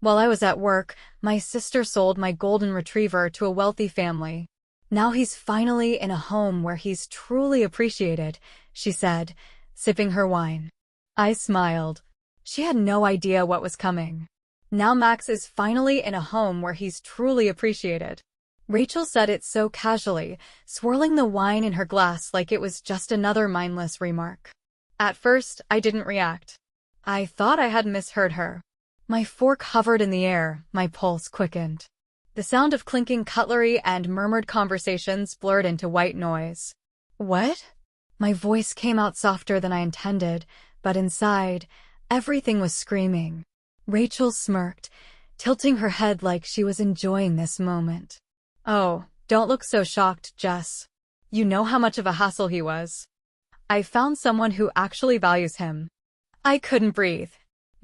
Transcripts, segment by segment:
While I was at work, my sister sold my golden retriever to a wealthy family. Now he's finally in a home where he's truly appreciated, she said, sipping her wine. I smiled. She had no idea what was coming. Now Max is finally in a home where he's truly appreciated. Rachel said it so casually, swirling the wine in her glass like it was just another mindless remark. At first, I didn't react. I thought I had misheard her. My fork hovered in the air, my pulse quickened. The sound of clinking cutlery and murmured conversations blurred into white noise. What? My voice came out softer than I intended, but inside, everything was screaming. Rachel smirked, tilting her head like she was enjoying this moment. Oh, don't look so shocked, Jess. You know how much of a hassle he was. I found someone who actually values him. I couldn't breathe.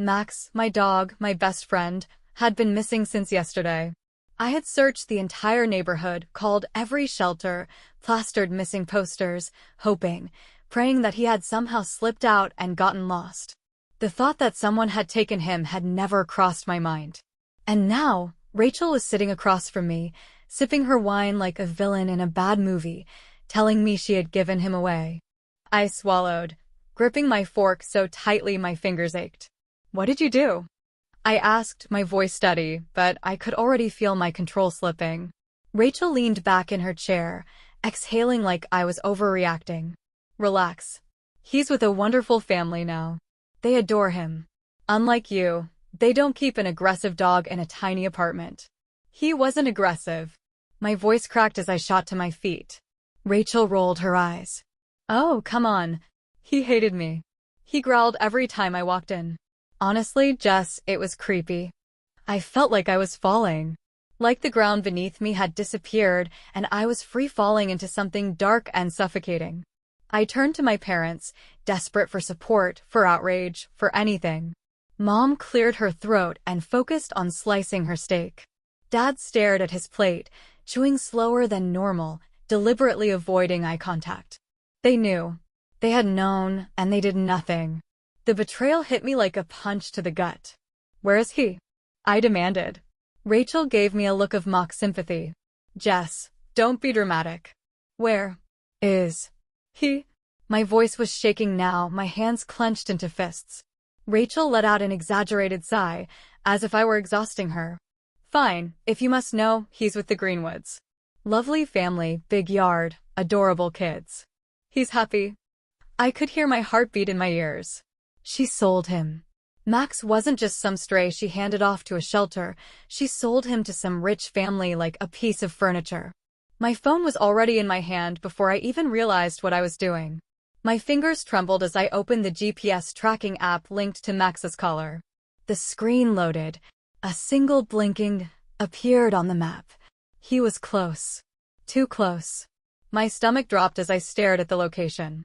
Max, my dog, my best friend, had been missing since yesterday. I had searched the entire neighborhood, called every shelter, plastered missing posters, hoping, praying that he had somehow slipped out and gotten lost. The thought that someone had taken him had never crossed my mind. And now, Rachel was sitting across from me, sipping her wine like a villain in a bad movie, telling me she had given him away. I swallowed, gripping my fork so tightly my fingers ached. What did you do? I asked, my voice steady, but I could already feel my control slipping. Rachel leaned back in her chair, exhaling like I was overreacting. Relax. He's with a wonderful family now. They adore him. Unlike you, they don't keep an aggressive dog in a tiny apartment. He wasn't aggressive. My voice cracked as I shot to my feet. Rachel rolled her eyes. Oh, come on. He hated me. He growled every time I walked in. Honestly, Jess, it was creepy. I felt like I was falling. Like the ground beneath me had disappeared and I was free falling into something dark and suffocating. I turned to my parents, desperate for support, for outrage, for anything. Mom cleared her throat and focused on slicing her steak. Dad stared at his plate, chewing slower than normal, deliberately avoiding eye contact. They knew. They had known, and they did nothing. The betrayal hit me like a punch to the gut. Where is he? I demanded. Rachel gave me a look of mock sympathy. Jess, don't be dramatic. Where is he? My voice was shaking now, my hands clenched into fists. Rachel let out an exaggerated sigh, as if I were exhausting her. Fine, if you must know, he's with the Greenwoods. Lovely family, big yard, adorable kids. He's happy. I could hear my heartbeat in my ears. She sold him. Max wasn't just some stray she handed off to a shelter, she sold him to some rich family like a piece of furniture. My phone was already in my hand before I even realized what I was doing. My fingers trembled as I opened the GPS tracking app linked to Max's collar. The screen loaded. A single blinking appeared on the map. He was close. Too close. My stomach dropped as I stared at the location.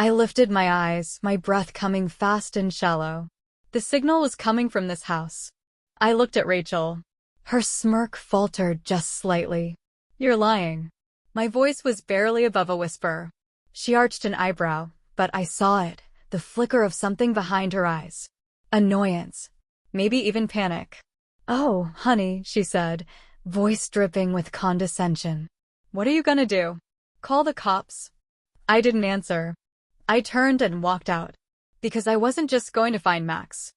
I lifted my eyes, my breath coming fast and shallow. The signal was coming from this house. I looked at Rachel. Her smirk faltered just slightly. You're lying. My voice was barely above a whisper. She arched an eyebrow, but I saw it, the flicker of something behind her eyes. Annoyance. Maybe even panic. Oh, honey, she said, voice dripping with condescension. What are you gonna do? Call the cops? I didn't answer. I turned and walked out. Because I wasn't just going to find Max.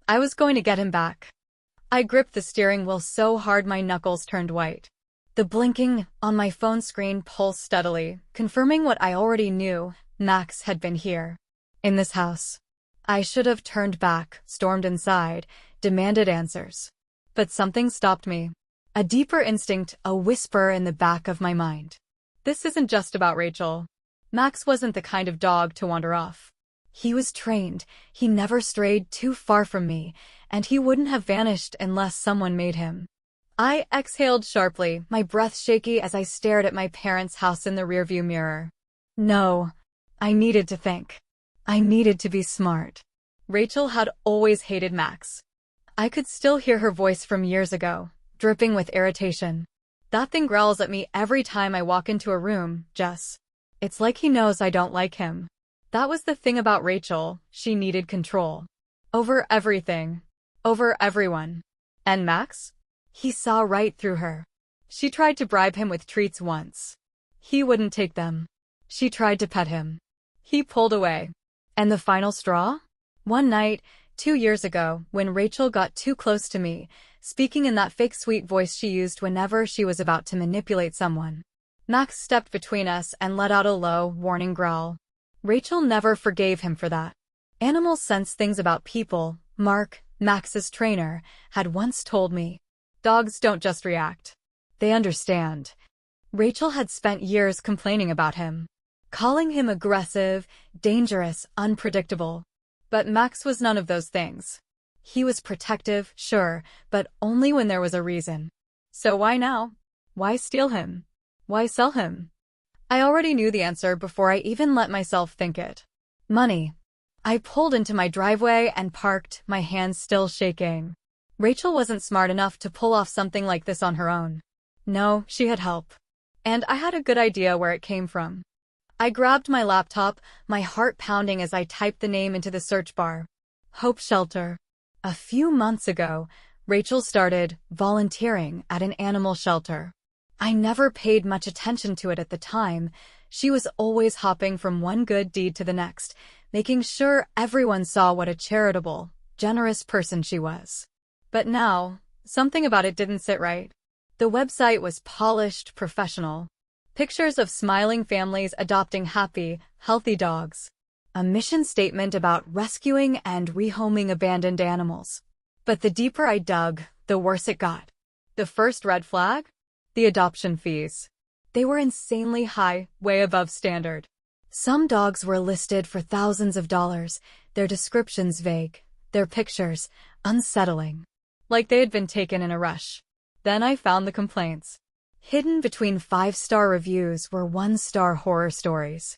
I was going to get him back. I gripped the steering wheel so hard my knuckles turned white. The blinking on my phone screen pulsed steadily, confirming what I already knew. Max had been here. In this house. I should have turned back, stormed inside, demanded answers. But something stopped me. A deeper instinct, a whisper in the back of my mind. This isn't just about Rachel. Max wasn't the kind of dog to wander off. He was trained, he never strayed too far from me, and he wouldn't have vanished unless someone made him. I exhaled sharply, my breath shaky as I stared at my parents' house in the rearview mirror. No. I needed to think. I needed to be smart. Rachel had always hated Max. I could still hear her voice from years ago, dripping with irritation. That thing growls at me every time I walk into a room, Jess. It's like he knows I don't like him. That was the thing about Rachel, she needed control. Over everything. Over everyone. And Max? He saw right through her. She tried to bribe him with treats once. He wouldn't take them. She tried to pet him. He pulled away. And the final straw? One night, 2 years ago, when Rachel got too close to me, speaking in that fake sweet voice she used whenever she was about to manipulate someone. Max stepped between us and let out a low, warning growl. Rachel never forgave him for that. Animals sense things about people, Mark, Max's trainer, had once told me. Dogs don't just react. They understand. Rachel had spent years complaining about him, calling him aggressive, dangerous, unpredictable. But Max was none of those things. He was protective, sure, but only when there was a reason. So why now? Why steal him? Why sell him? I already knew the answer before I even let myself think it. Money. I pulled into my driveway and parked, my hands still shaking. Rachel wasn't smart enough to pull off something like this on her own. No, she had help. And I had a good idea where it came from. I grabbed my laptop, my heart pounding as I typed the name into the search bar. Hope Shelter. A few months ago, Rachel started volunteering at an animal shelter. I never paid much attention to it at the time. She was always hopping from one good deed to the next, making sure everyone saw what a charitable, generous person she was. But now, something about it didn't sit right. The website was polished, professional. Pictures of smiling families adopting happy, healthy dogs. A mission statement about rescuing and rehoming abandoned animals. But the deeper I dug, the worse it got. The first red flag? The adoption fees. They were insanely high, way above standard. Some dogs were listed for thousands of dollars, their descriptions vague, their pictures unsettling. Like they had been taken in a rush. Then I found the complaints. Hidden between 5-star reviews were 1-star horror stories.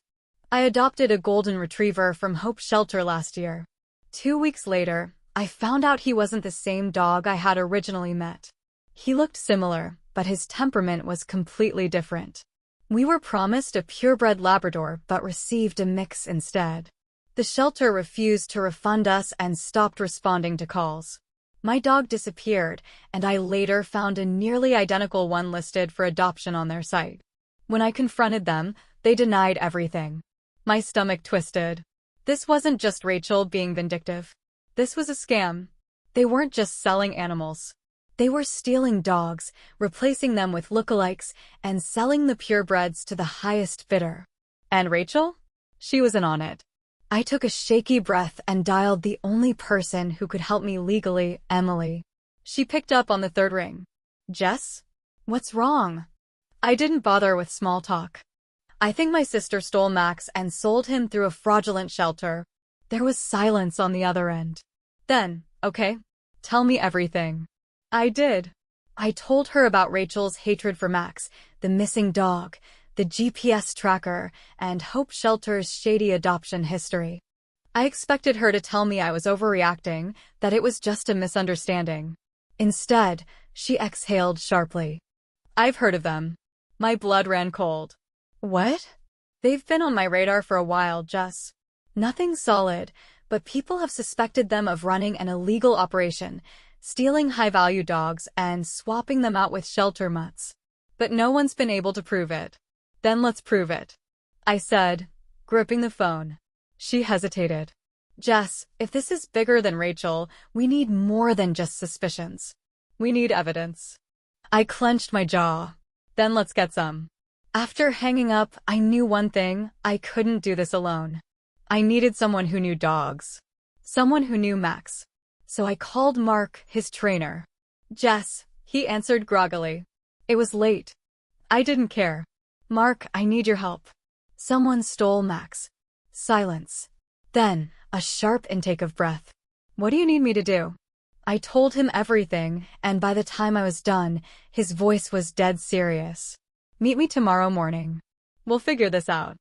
I adopted a golden retriever from Hope Shelter last year. 2 weeks later, I found out he wasn't the same dog I had originally met. He looked similar, but his temperament was completely different. We were promised a purebred Labrador but received a mix instead. The shelter refused to refund us and stopped responding to calls. My dog disappeared, and I later found a nearly identical one listed for adoption on their site. When I confronted them, they denied everything. My stomach twisted. This wasn't just Rachel being vindictive. This was a scam. They weren't just selling animals. They were stealing dogs, replacing them with lookalikes, and selling the purebreds to the highest bidder. And Rachel? She was in on it. I took a shaky breath and dialed the only person who could help me legally, Emily. She picked up on the third ring. Jess? What's wrong? I didn't bother with small talk. I think my sister stole Max and sold him through a fraudulent shelter. There was silence on the other end. Then, okay, tell me everything. I did. I told her about Rachel's hatred for Max, the missing dog, the GPS tracker, and Hope Shelter's shady adoption history. I expected her to tell me I was overreacting, that it was just a misunderstanding. Instead, she exhaled sharply. I've heard of them. My blood ran cold. What? They've been on my radar for a while, Jess. Nothing solid, but people have suspected them of running an illegal operation, stealing high-value dogs and swapping them out with shelter mutts. But no one's been able to prove it. Then let's prove it, I said, gripping the phone. She hesitated. Jess, if this is bigger than Rachel, we need more than just suspicions. We need evidence. I clenched my jaw. Then let's get some. After hanging up, I knew one thing: I couldn't do this alone. I needed someone who knew dogs. Someone who knew Max. So I called Mark, his trainer. Jess, he answered groggily. It was late. I didn't care. Mark, I need your help. Someone stole Max. Silence. Then, a sharp intake of breath. What do you need me to do? I told him everything, and by the time I was done, his voice was dead serious. Meet me tomorrow morning. We'll figure this out.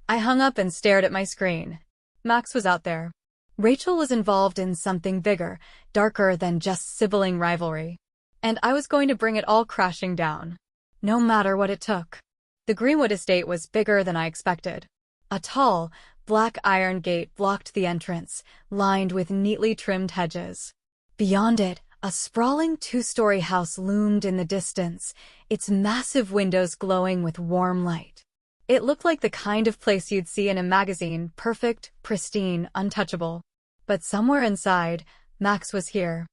I hung up and stared at my screen. Max was out there. Rachel was involved in something bigger, darker than just sibling rivalry. And I was going to bring it all crashing down. No matter what it took. The Greenwood estate was bigger than I expected. A tall, black iron gate blocked the entrance, lined with neatly trimmed hedges. Beyond it, A sprawling two-story house loomed in the distance, its massive windows glowing with warm light. It looked like the kind of place you'd see in a magazine, perfect, pristine, untouchable. But somewhere inside, Max was here.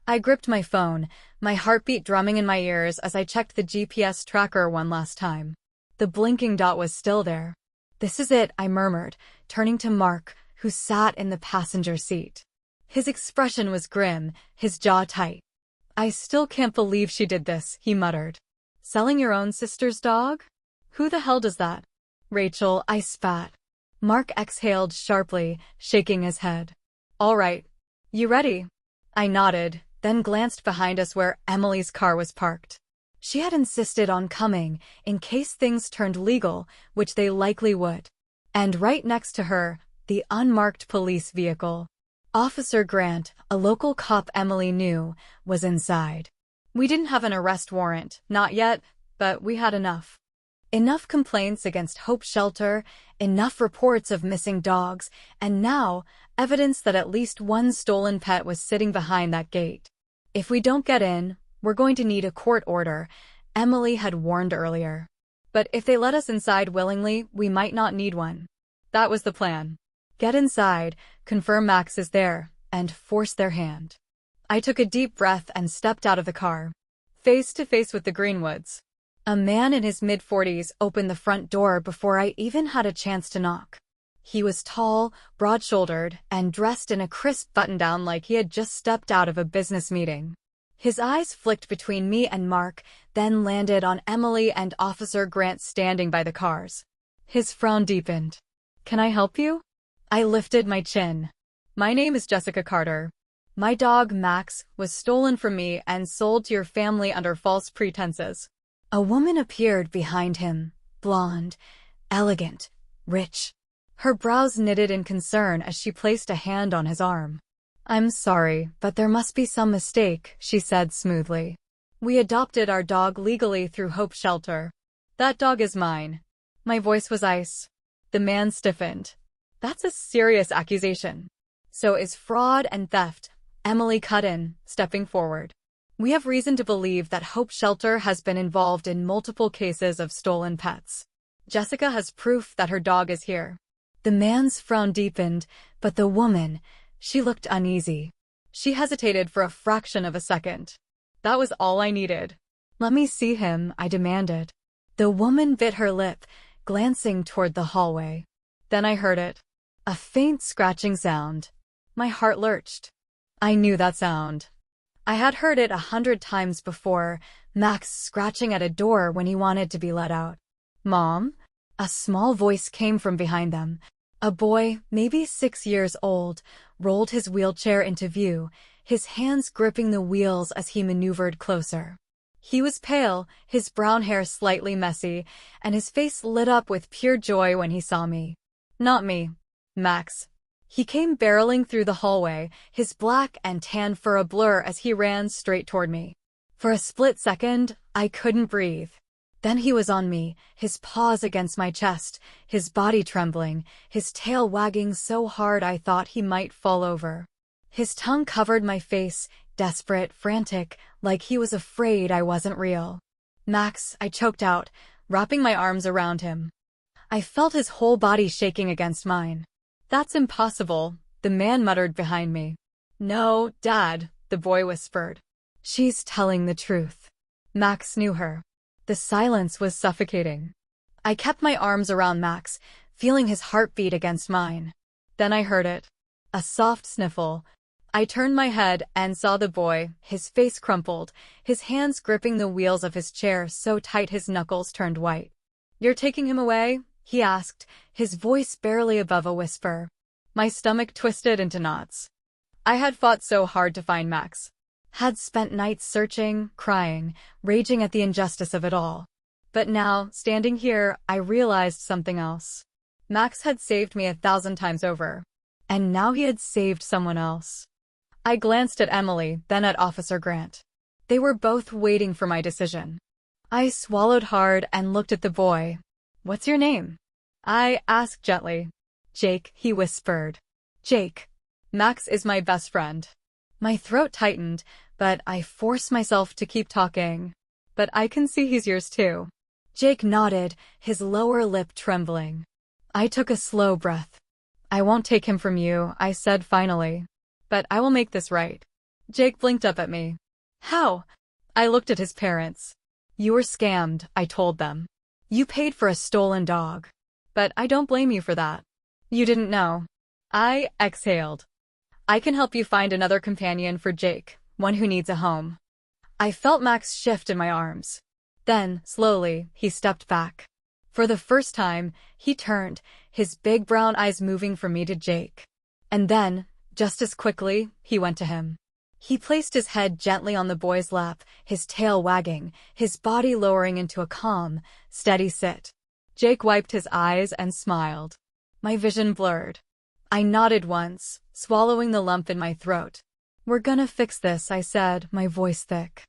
I gripped my phone, my heartbeat drumming in my ears as I checked the GPS tracker one last time. The blinking dot was still there. "This is it," I murmured, turning to Mark, who sat in the passenger seat. His expression was grim, his jaw tight. "I still can't believe she did this," he muttered. "Selling your own sister's dog? Who the hell does that?" "Rachel," I spat. Mark exhaled sharply, shaking his head. "All right. You ready?" I nodded, then glanced behind us where Emily's car was parked. She had insisted on coming in case things turned legal, which they likely would. And right next to her, the unmarked police vehicle. Officer Grant, a local cop Emily knew, was inside. We didn't have an arrest warrant, not yet, but we had enough. Enough complaints against Hope Shelter, enough reports of missing dogs, and now, evidence that at least one stolen pet was sitting behind that gate. "If we don't get in, we're going to need a court order," Emily had warned earlier. "But if they let us inside willingly, we might not need one." That was the plan. Get inside, confirm Max is there, and force their hand. I took a deep breath and stepped out of the car. Face to face with the Greenwoods. A man in his mid-40s opened the front door before I even had a chance to knock. He was tall, broad-shouldered, and dressed in a crisp button-down like he had just stepped out of a business meeting. His eyes flicked between me and Mark, then landed on Emily and Officer Grant standing by the cars. His frown deepened. "Can I help you?" I lifted my chin. "My name is Jessica Carter. My dog, Max, was stolen from me and sold to your family under false pretenses." A woman appeared behind him, blonde, elegant, rich. Her brows knitted in concern as she placed a hand on his arm. "I'm sorry, but there must be some mistake," she said smoothly. "We adopted our dog legally through Hope Shelter. That dog is mine." My voice was ice. The man stiffened. "That's a serious accusation." "So is fraud and theft," Emily cut in, stepping forward. "We have reason to believe that Hope Shelter has been involved in multiple cases of stolen pets. Jessica has proof that her dog is here." The man's frown deepened, but the woman, she looked uneasy. She hesitated for a fraction of a second. That was all I needed. "Let me see him," I demanded. The woman bit her lip, glancing toward the hallway. Then I heard it. A faint scratching sound. My heart lurched. I knew that sound. I had heard it 100 times before, Max scratching at a door when he wanted to be let out. "Mom?" A small voice came from behind them. A boy, maybe 6 years old, rolled his wheelchair into view, his hands gripping the wheels as he maneuvered closer. He was pale, his brown hair slightly messy, and his face lit up with pure joy when he saw me. "Not me. Max." He came barreling through the hallway, his black and tan fur a blur as he ran straight toward me. For a split second, I couldn't breathe. Then he was on me, his paws against my chest, his body trembling, his tail wagging so hard I thought he might fall over. His tongue covered my face, desperate, frantic, like he was afraid I wasn't real. "Max," I choked out, wrapping my arms around him. I felt his whole body shaking against mine. "That's impossible," the man muttered behind me. "No, Dad," the boy whispered. "She's telling the truth." Max knew her. The silence was suffocating. I kept my arms around Max, feeling his heartbeat against mine. Then I heard it. A soft sniffle. I turned my head and saw the boy, his face crumpled, his hands gripping the wheels of his chair so tight his knuckles turned white. "You're taking him away?" he asked, his voice barely above a whisper. My stomach twisted into knots. I had fought so hard to find Max. Had spent nights searching, crying, raging at the injustice of it all. But now, standing here, I realized something else. Max had saved me 1,000 times over. And now he had saved someone else. I glanced at Emily, then at Officer Grant. They were both waiting for my decision. I swallowed hard and looked at the boy. "What's your name?" I asked gently. "Jake," he whispered. "Jake. Max is my best friend." My throat tightened, but I force myself to keep talking. But I can see he's yours too. Jake nodded, his lower lip trembling. I took a slow breath. I won't take him from you, I said finally. But I will make this right. Jake blinked up at me. How? I looked at his parents. You were scammed, I told them. You paid for a stolen dog. But I don't blame you for that. You didn't know. I exhaled. I can help you find another companion for Jake, one who needs a home. I felt Max shift in my arms. Then, slowly, he stepped back. For the first time, he turned, his big brown eyes moving from me to Jake. And then, just as quickly, he went to him. He placed his head gently on the boy's lap, his tail wagging, his body lowering into a calm, steady sit. Jake wiped his eyes and smiled. My vision blurred. I nodded once, swallowing the lump in my throat. We're gonna fix this, I said, my voice thick.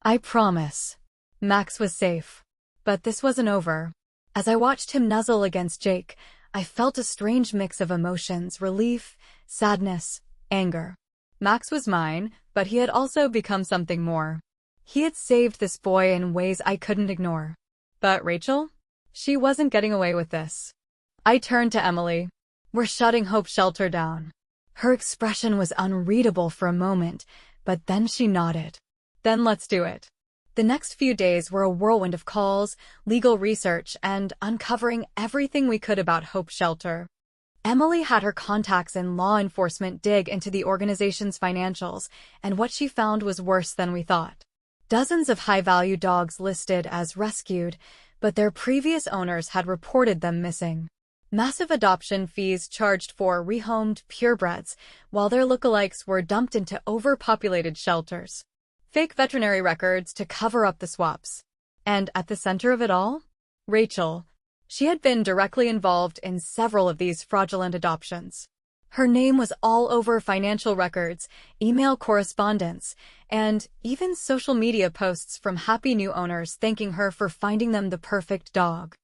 I promise. Max was safe. But this wasn't over. As I watched him nuzzle against Jake, I felt a strange mix of emotions, relief, sadness, anger. Max was mine, but he had also become something more. He had saved this boy in ways I couldn't ignore. But Rachel? She wasn't getting away with this. I turned to Emily. We're shutting Hope Shelter down. Her expression was unreadable for a moment, but then she nodded. Then let's do it. The next few days were a whirlwind of calls, legal research, and uncovering everything we could about Hope Shelter. Emily had her contacts in law enforcement dig into the organization's financials, and what she found was worse than we thought. Dozens of high-value dogs listed as rescued, but their previous owners had reported them missing. Massive adoption fees charged for rehomed purebreds, while their lookalikes were dumped into overpopulated shelters. Fake veterinary records to cover up the swaps. And at the center of it all? Rachel. She had been directly involved in several of these fraudulent adoptions. Her name was all over financial records, email correspondence, and even social media posts from happy new owners thanking her for finding them the perfect dog.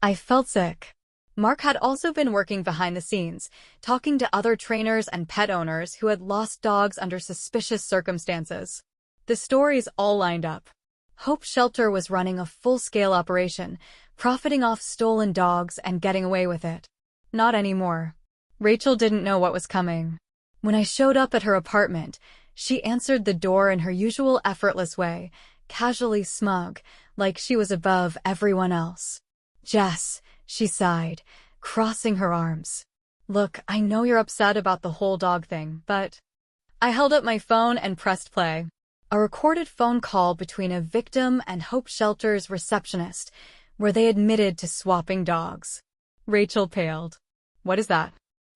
I felt sick. Mark had also been working behind the scenes, talking to other trainers and pet owners who had lost dogs under suspicious circumstances. The stories all lined up. Hope Shelter was running a full-scale operation, profiting off stolen dogs and getting away with it. Not anymore. Rachel didn't know what was coming. When I showed up at her apartment, she answered the door in her usual effortless way, casually smug, like she was above everyone else. Jess, she sighed, crossing her arms. Look, I know you're upset about the whole dog thing, but... I held up my phone and pressed play. A recorded phone call between a victim and Hope Shelter's receptionist, where they admitted to swapping dogs. Rachel paled. What is that?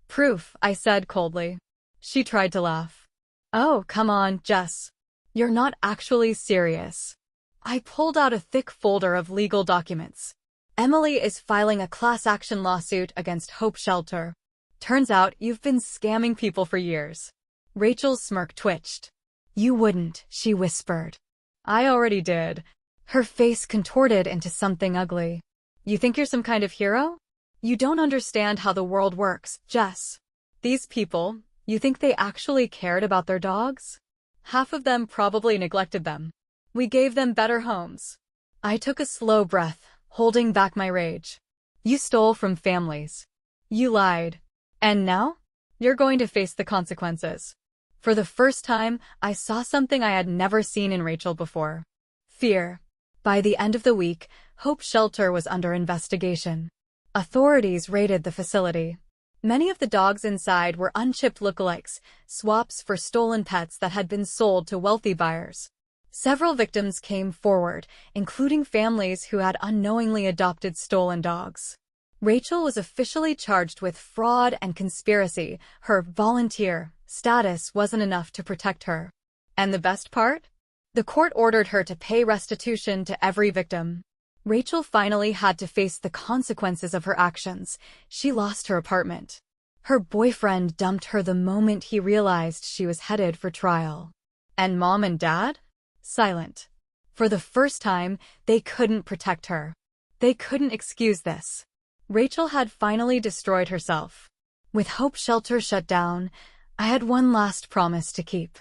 Proof, I said coldly. She tried to laugh. Oh, come on, Jess. You're not actually serious. I pulled out a thick folder of legal documents. Emily is filing a class action lawsuit against Hope Shelter. Turns out you've been scamming people for years. Rachel's smirk twitched. You wouldn't, she whispered. I already did. Her face contorted into something ugly. You think you're some kind of hero? You don't understand how the world works, Jess. These people, you think they actually cared about their dogs? Half of them probably neglected them. We gave them better homes. I took a slow breath, holding back my rage. You stole from families. You lied. And now? You're going to face the consequences. For the first time, I saw something I had never seen in Rachel before. Fear. By the end of the week, Hope Shelter was under investigation. Authorities raided the facility. Many of the dogs inside were unchipped lookalikes, swaps for stolen pets that had been sold to wealthy buyers. Several victims came forward, including families who had unknowingly adopted stolen dogs. Rachel was officially charged with fraud and conspiracy. Her volunteer status wasn't enough to protect her. And the best part? The court ordered her to pay restitution to every victim. Rachel finally had to face the consequences of her actions. She lost her apartment. Her boyfriend dumped her the moment he realized she was headed for trial. And Mom and Dad? Silent. For the first time, they couldn't protect her. They couldn't excuse this. Rachel had finally destroyed herself. With Hope Shelter shut down, I had one last promise to keep.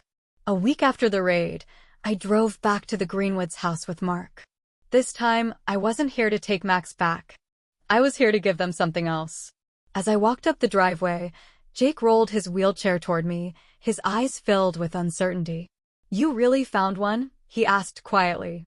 A week after the raid, I drove back to the Greenwoods house with Mark. This time, I wasn't here to take Max back. I was here to give them something else. As I walked up the driveway, Jake rolled his wheelchair toward me, his eyes filled with uncertainty. "You really found one?" he asked quietly.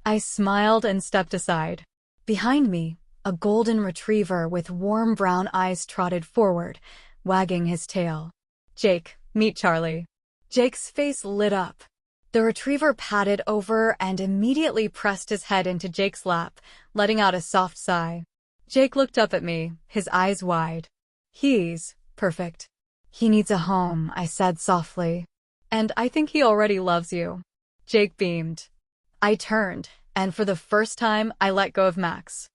I smiled and stepped aside. Behind me, a golden retriever with warm brown eyes trotted forward, wagging his tail. "Jake, meet Charlie." Jake's face lit up. The retriever padded over and immediately pressed his head into Jake's lap, letting out a soft sigh. Jake looked up at me, his eyes wide. "He's perfect. He needs a home," I said softly. "And I think he already loves you." Jake beamed. I turned, and for the first time, I let go of Max.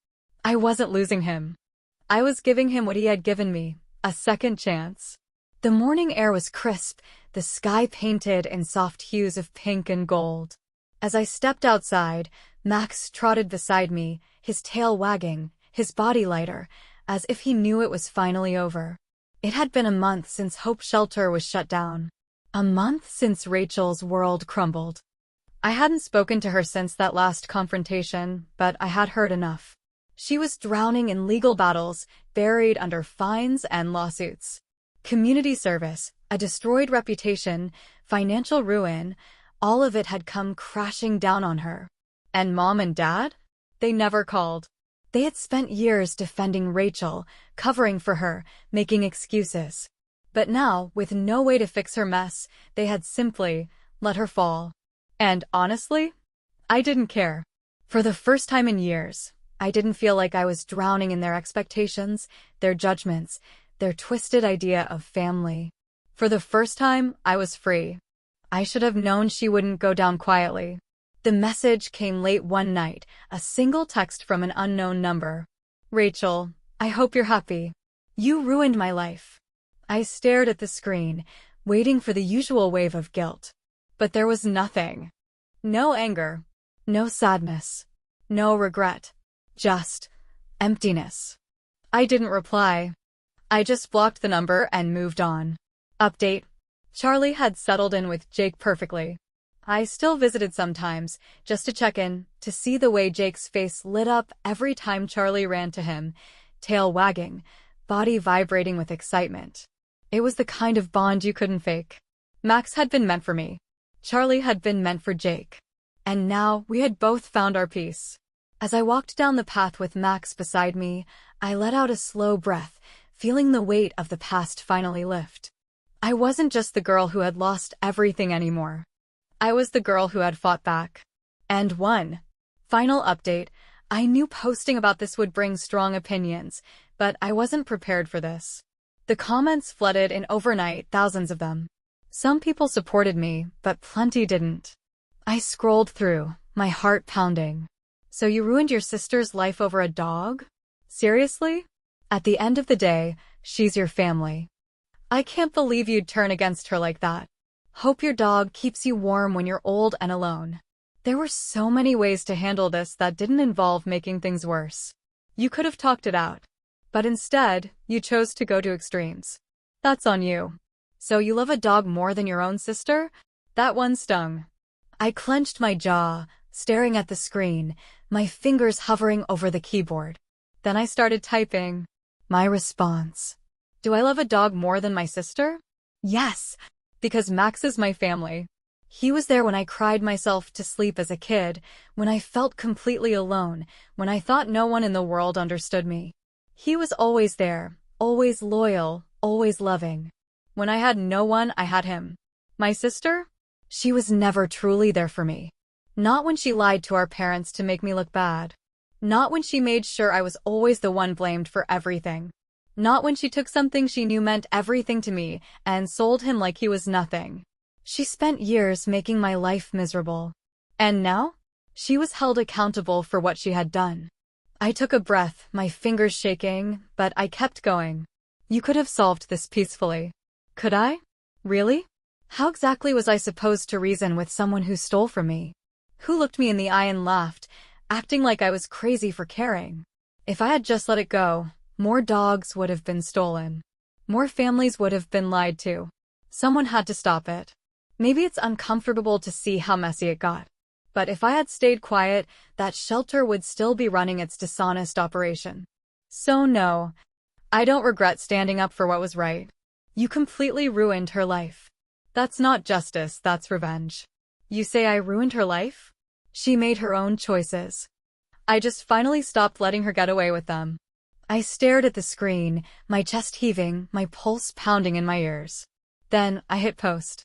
I wasn't losing him. I was giving him what he had given me, a second chance. The morning air was crisp, the sky painted in soft hues of pink and gold. As I stepped outside, Max trotted beside me, his tail wagging, his body lighter, as if he knew it was finally over. It had been a month since Hope Shelter was shut down. A month since Rachel's world crumbled. I hadn't spoken to her since that last confrontation, but I had heard enough. She was drowning in legal battles, buried under fines and lawsuits. Community service, a destroyed reputation, financial ruin, all of it had come crashing down on her. And Mom and Dad? They never called. They had spent years defending Rachel, covering for her, making excuses. But now, with no way to fix her mess, they had simply let her fall. And honestly, I didn't care. For the first time in years, I didn't feel like I was drowning in their expectations, their judgments, their twisted idea of family. For the first time, I was free. I should have known she wouldn't go down quietly. The message came late one night, a single text from an unknown number. "Rachel, I hope you're happy. You ruined my life." I stared at the screen, waiting for the usual wave of guilt. But there was nothing. No anger. No sadness. No regret. Just emptiness. I didn't reply. I just blocked the number and moved on. Update. Charlie had settled in with Jake perfectly. I still visited sometimes, just to check in, to see the way Jake's face lit up every time Charlie ran to him, tail wagging, body vibrating with excitement. It was the kind of bond you couldn't fake. Max had been meant for me. Charlie had been meant for Jake. And now we had both found our peace. As I walked down the path with Max beside me, I let out a slow breath, feeling the weight of the past finally lift. I wasn't just the girl who had lost everything anymore. I was the girl who had fought back. And won. Final update. I knew posting about this would bring strong opinions, but I wasn't prepared for this. The comments flooded in overnight, thousands of them. Some people supported me, but plenty didn't. I scrolled through, my heart pounding. "So you ruined your sister's life over a dog? Seriously? At the end of the day, she's your family. I can't believe you'd turn against her like that. Hope your dog keeps you warm when you're old and alone." There were so many ways to handle this that didn't involve making things worse. You could have talked it out. But instead, you chose to go to extremes. That's on you. "So you love a dog more than your own sister?" That one stung. I clenched my jaw, staring at the screen, my fingers hovering over the keyboard. Then I started typing. My response. Do I love a dog more than my sister? Yes, because Max is my family. He was there when I cried myself to sleep as a kid, when I felt completely alone, when I thought no one in the world understood me. He was always there, always loyal, always loving. When I had no one, I had him. My sister? She was never truly there for me. Not when she lied to our parents to make me look bad. Not when she made sure I was always the one blamed for everything. Not when she took something she knew meant everything to me and sold him like he was nothing. She spent years making my life miserable. And now? She was held accountable for what she had done. I took a breath, my fingers shaking, but I kept going. You could have solved this peacefully. Could I? Really? How exactly was I supposed to reason with someone who stole from me? Who looked me in the eye and laughed, acting like I was crazy for caring? If I had just let it go, more dogs would have been stolen. More families would have been lied to. Someone had to stop it. Maybe it's uncomfortable to see how messy it got. But if I had stayed quiet, that shelter would still be running its dishonest operation. So no, I don't regret standing up for what was right. You completely ruined her life. That's not justice, that's revenge. You say I ruined her life? She made her own choices. I just finally stopped letting her get away with them. I stared at the screen, my chest heaving, my pulse pounding in my ears. Then I hit post.